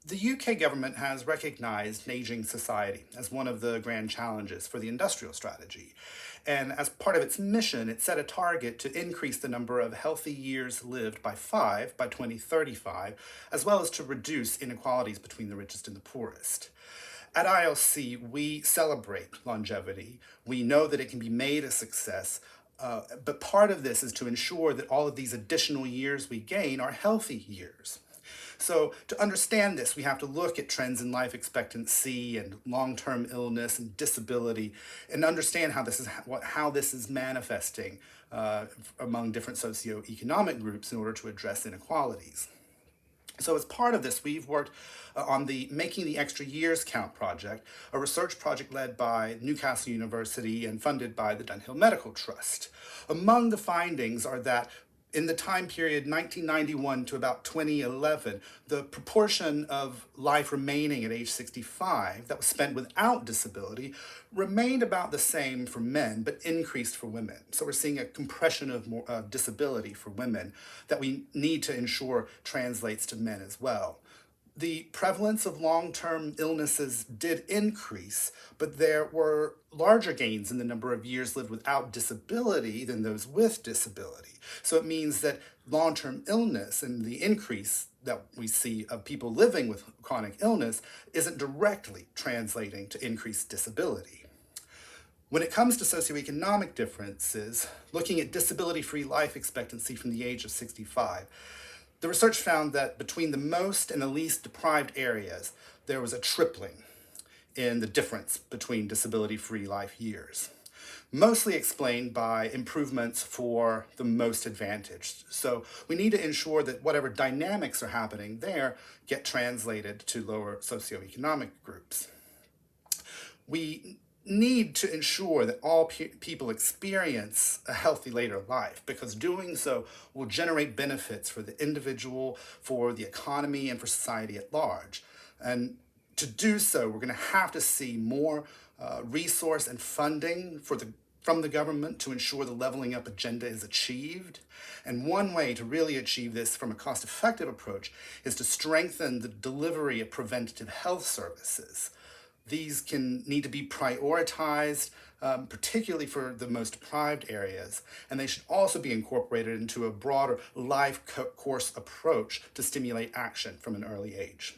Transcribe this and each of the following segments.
The UK government has recognized an aging society as one of the grand challenges for the industrial strategy. And as part of its mission, it set a target to increase the number of healthy years lived by 5 by 2035, as well as to reduce inequalities between the richest and the poorest. At ILC, we celebrate longevity. We know that it can be made a success, but part of this is to ensure that all of these additional years we gain are healthy years. So to understand this, we have to look at trends in life expectancy and long-term illness and disability and understand how this is manifesting among different socioeconomic groups in order to address inequalities. So as part of this, we've worked on the Making the Extra Years Count project, a research project led by Newcastle University and funded by the Dunhill Medical Trust. Among the findings are that in the time period 1991 to about 2011, the proportion of life remaining at age 65 that was spent without disability remained about the same for men, but increased for women. So we're seeing a compression of disability for women that we need to ensure translates to men as well. The prevalence of long-term illnesses did increase, but there were larger gains in the number of years lived without disability than those with disability. So it means that long-term illness and the increase that we see of people living with chronic illness isn't directly translating to increased disability. When it comes to socioeconomic differences, looking at disability-free life expectancy from the age of 65, the research found that between the most and the least deprived areas, there was a tripling in the difference between disability-free life years, mostly explained by improvements for the most advantaged. So we need to ensure that whatever dynamics are happening there get translated to lower socioeconomic groups. We need to ensure that all people experience a healthy later life, because doing so will generate benefits for the individual, for the economy, and for society at large. And to do so, we're going to have to see more resource and funding from the government to ensure the leveling up agenda is achieved. And one way to really achieve this from a cost-effective approach is to strengthen the delivery of preventative health services. These need to be prioritized, particularly for the most deprived areas, and they should also be incorporated into a broader life course approach to stimulate action from an early age.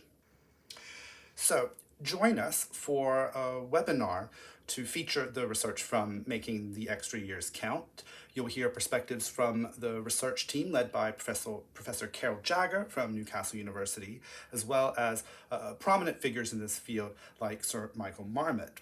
So join us for a webinar to feature the research from Making the Extra Years Count. You'll hear perspectives from the research team led by Professor Carol Jagger from Newcastle University, as well as prominent figures in this field like Sir Michael Marmot.